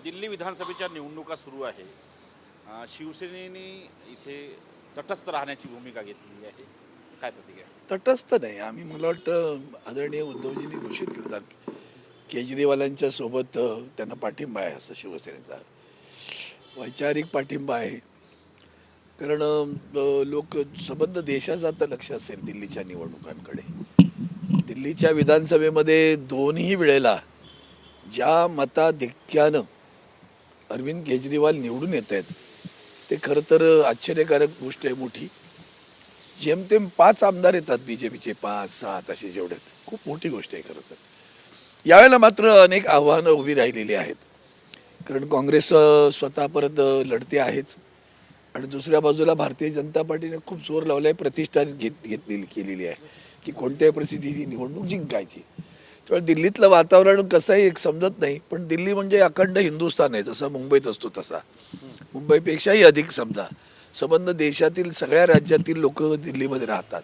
दिल्ली विधानसभेच्या निवडणुका सुरू आहे. शिवसेनेने इथे तटस्थ राहण्याची भूमिका घेतली आहे. काय प्रतिक्रिया? तटस्थ नाही आम्ही, मला वाटतं आदरणीय उद्धवजींनी घोषित केलं होतं केजरीवालांच्या सोबत त्यांना पाठिंबा आहे असं शिवसेनेचा वैचारिक पाठिंबा आहे. कारण लोक संबंध देशाचं आता लक्ष असेल दिल्लीच्या निवडणुकांकडे. दिल्लीच्या विधानसभेमध्ये दोन्ही वेळेला ज्या मताधिक्यानं अरविंद केजरीवाल निवडून येत आहेत ते खरं तर आश्चर्यकारक गोष्ट आहे मोठी. जेमतेम 5 आमदार येतात BJPचे, 5-7 असे जेवढे, खूप मोठी गोष्ट आहे खरं तर. यावेळेला मात्र अनेक आव्हानं उभी राहिलेली आहेत. कारण काँग्रेस स्वतः परत लढते आहेच आणि दुसऱ्या बाजूला भारतीय जनता पार्टीने खूप जोर लावला आहे, प्रतिष्ठा केलेली आहे की कोणत्याही परिस्थितीत ही निवडणूक जिंकायची. त्यामुळे दिल्लीतलं वातावरण कसं आहे एक समजत नाही. पण दिल्ली म्हणजे अखंड हिंदुस्थान आहे, जसा मुंबईत असतो तसा, मुंबईपेक्षाही अधिक समजा संबंध देशातील सगळ्या राज्यातील लोक दिल्लीमध्ये राहतात.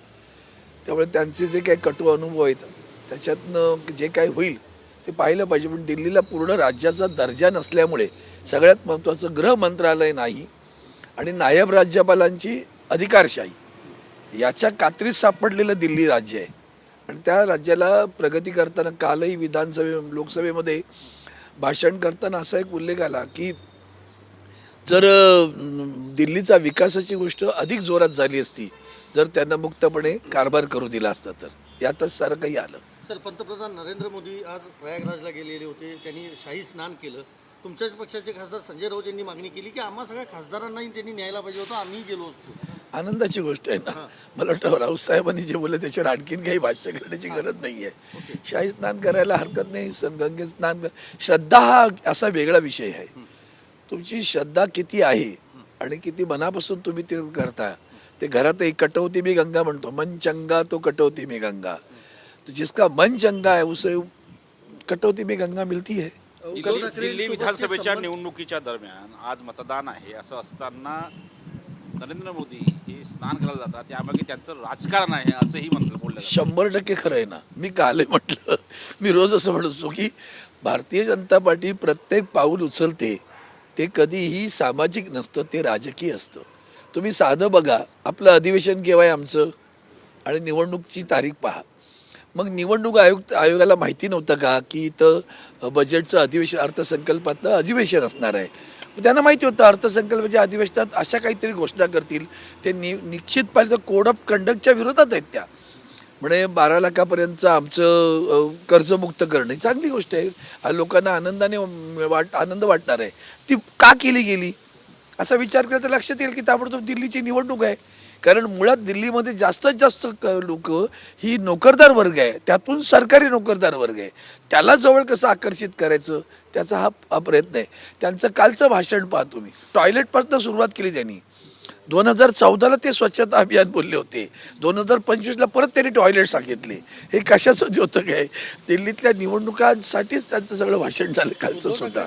त्यामुळे त्यांचे जे काही कटू अनुभव आहेत त्याच्यातनं जे काही होईल ते पाहिलं पाहिजे. पण दिल्लीला पूर्ण राज्याचा दर्जा नसल्यामुळे सगळ्यात महत्त्वाचं गृह मंत्रालय नाही आणि नायब राज्यपालांची अधिकारशाही याच्या कात्रीत सापडलेलं दिल्ली राज्य आहे. आणि त्या राज्याला प्रगती करताना कालही लोकसभेमध्ये भाषण करताना असा एक उल्लेख आला की जर दिल्लीचा विकासाची गोष्ट अधिक जोरात झाली असती जर त्यांना मुक्तपणे कारभार करू दिला असता तर. यातच सारं काही आलं. सर, पंतप्रधान नरेंद्र मोदी आज प्रयागराजला गेलेले होते, त्यांनी शाही स्नान केलं. तुमच्याच पक्षाचे खासदार संजय राऊत यांनी मागणी केली की आम्हा सगळ्या खासदारांनाही त्यांनी न्यायला पाहिजे होतं, आम्ही गेलो असतो. आनंदाची गोष्ट आहे ना. मला वाटतं राऊतसाहेबांनी जे बोलले त्याच्यावर आणखीन काही भाष्य करण्याची गरज नाही आहे. शाही स्नान करायला हरकत नाही. गंगेत स्नान, श्रद्धा हा असा वेगळा विषय आहे. तुमची श्रद्धा किती आहे आणि किती मनापासून तुम्ही ते करता. ते घरात एक कटवती मी गंगा म्हणतो, मन चंगा तो कटवती मी गंगा. तो जिसका मन चंगा है उसे कटवती मी गंगा मिळती है. दिल्ली विधानसभेच्या निवडणुकीच्या दरम्यान आज मतदान आहे असं असताना नरेंद्र मोदी हे स्नान करायला जातात, त्यामागे त्यांचं राजकारण आहे असंही बोललं. 100% खरं आहे ना. मी काल म्हटलं, मी रोज असं म्हणतो की भारतीय जनता पार्टी प्रत्येक पाऊल उचलते ते कधीही सामाजिक नसतं, ते राजकीय असतं. तुम्ही साधं बघा, आपलं अधिवेशन केव्हा आहे आमचं आणि निवडणूकची तारीख पहा. मग निवडणूक आयोगाला माहिती नव्हतं का की इथं बजेटचं अधिवेशन, अर्थसंकल्पातलं अधिवेशन असणार आहे. त्यांना माहिती होतं अर्थसंकल्पाच्या अधिवेशनात अशा काहीतरी घोषणा करतील. ते निश्चित पाहिजे कोड ऑफ कंडक्टच्या विरोधात आहेत त्या. म्हणजे 12 लाखापर्यंतचं आमचं कर्जमुक्त करणं ही चांगली गोष्ट आहे. लोकांना आनंद वाटणार आहे. ती का केली गेली असा विचार केला तर लक्षात येईल की ताबडतोब दिल्लीची निवडणूक आहे. कारण मुळात दिल्लीमध्ये जास्तीत जास्त लोक ही नोकरदार वर्ग आहे, त्यातून सरकारी नोकरदार वर्ग आहे. त्याला जवळ कसं आकर्षित करायचं त्याचा हा प्रयत्न आहे. त्यांचं कालचं भाषण पहा तुम्ही. टॉयलेटपासून सुरुवात केली त्यांनी. 2014ला ते स्वच्छता अभियान बोलले होते, 2025ला परत त्यांनी टॉयलेट सांगितले. हे कशाचं होतं काय? दिल्लीतल्या निवडणुकांसाठीच त्यांचं सगळं भाषण झालं कालचं सुद्धा.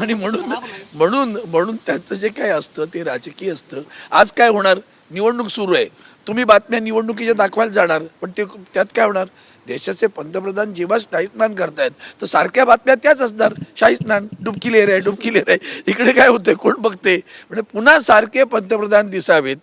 आणि म्हणून त्यांचं जे काय असतं ते राजकीय असतं. आज काय होणार? निवडणूक सुरू आहे, तुम्ही बातम्या निवडणुकीच्या दाखवायला जाणार, पण ते त्यात काय होणार? देशाचे पंतप्रधान जेव्हा शाही स्नान करतायत तर सारख्या बातम्या त्याच असणार. शाही स्नान, डुबकी लेर आहे, डुबकी लेर आहे. इकडे काय होतंय कोण बघते? म्हणजे पुन्हा सारखे पंतप्रधान दिसावेत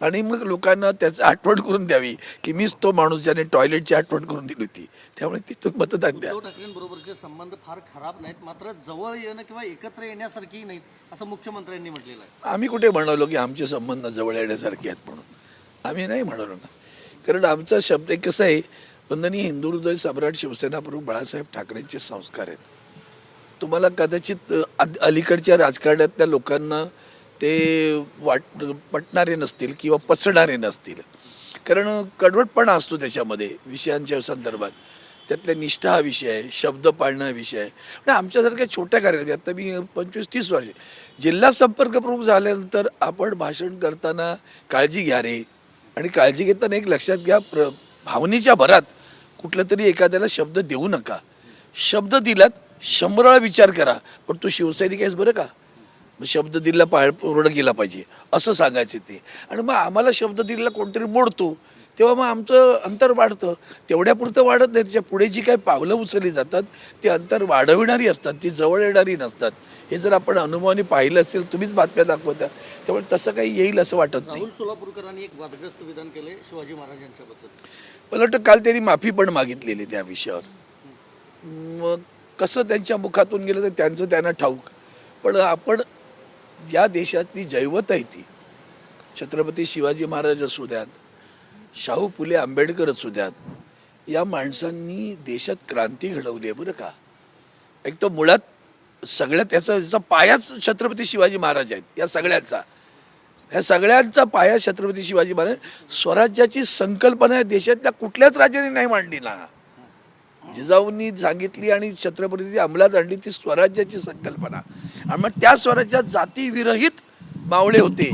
आणि मग लोकांना त्याचं आठवण करून द्यावी की मीच तो माणूस ज्याने टॉयलेटची आठवण करून दिली होती. त्यामुळे तिथून मतदान द्या. उद्धव ठाकरेंबरोबरचे संबंध फार खराब नाहीत, मात्र जवळ येणं किंवा एकत्र येण्यासारखी नाहीत असं मुख्यमंत्र्यांनी म्हटलेलं आहे. आम्ही कुठे म्हणालो की आमचे संबंध जवळ येण्यासारखे आहेत म्हणून? आम्ही नाही म्हणालो ना. कारण आमचा शब्द एक कसं आहे, वंदनीय हिंदू हृदय सम्राट शिवसेना प्रमुख बाळासाहेब ठाकरेंचे संस्कार आहेत. तुम्हाला कदाचित अलीकडच्या राजकारणातल्या लोकांना ते पटणारे नसतील किंवा पचणारे नसतील. कारण कडवटपणा असतो त्याच्यामध्ये विषयांच्या संदर्भात. त्यातल्या निष्ठा हा विषय आहे, शब्द पाळणं हा विषय आहे. म्हणजे आमच्यासारख्या छोट्या कार्यालयात आता मी 25-30 वर्षे जिल्हा संपर्क प्रमुख झाल्यानंतर आपण भाषण करताना काळजी घ्या रे. आणि काळजी घेताना एक लक्षात घ्या, भावनेच्या भरात कुठलं तरी एखाद्याला शब्द देऊ नका. शब्द दिलात 100 वेळा विचार करा, पण तू शिवसैनिक आहेस बरं का, शब्द दिला पूर्ण केला पाहिजे असं सांगायचे ते. आणि मग आम्हाला शब्द दिलेला कोणतरी मोडतो, तेव्हा मग आमचं अंतर वाढतं. तेवढ्यापुरतं वाढत नाही, त्याच्या पुढे जी काही पावलं उचलली जातात ती अंतर वाढविणारी असतात, ती जवळ येणारी नसतात. हे जर आपण अनुभवाने पाहिलं असेल, तुम्हीच बातम्या दाखवता, त्यामुळे तसं काही येईल असं वाटत नाही. राहुल सोलापूरकरांनी एक वादग्रस्त विधान केले शिवाजी महाराज यांच्याबद्दल. मला वाटतं काल त्यांनी माफी पण मागितलेली त्या विषयावर. मग कसं त्यांच्या मुखातून गेलं तर त्यांचं त्यांना ठाऊक. पण आपण या देशातली जैवत आहे ती, छत्रपती शिवाजी महाराज असू द्यात, शाहू फुले आंबेडकर असू द्यात, या माणसांनी देशात क्रांती घडवली आहे बरं का. एक तर मुळात सगळ्यात त्याचा पायाच छत्रपती शिवाजी महाराज आहेत. या सगळ्यांचा, ह्या सगळ्यांचा पाया छत्रपती शिवाजी महाराज. स्वराज्याची संकल्पना देशातल्या कुठल्याच राजाने नाही मांडली ना. जिजाऊंनी सांगितली आणि छत्रपती अंमलात आणली ती स्वराज्याची संकल्पना. आणि मग त्या स्वराज्यात जातीविरहित मावळे होते,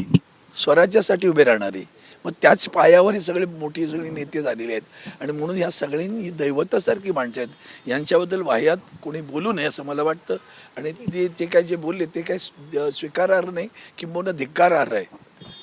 स्वराज्यासाठी उभे राहणारे. मग त्याच पायावर हे सगळे मोठी सगळी नेते झालेले आहेत. आणि म्हणून ह्या सगळ्यांनी ही दैवतासारखी माणसं आहेत, यांच्याबद्दल वाह्यात कोणी बोलू नये असं मला वाटतं. आणि ते काय जे बोलले ते काय स्वीकारार्ह नाही, किंबहुना धिक्कारार्ह आहे.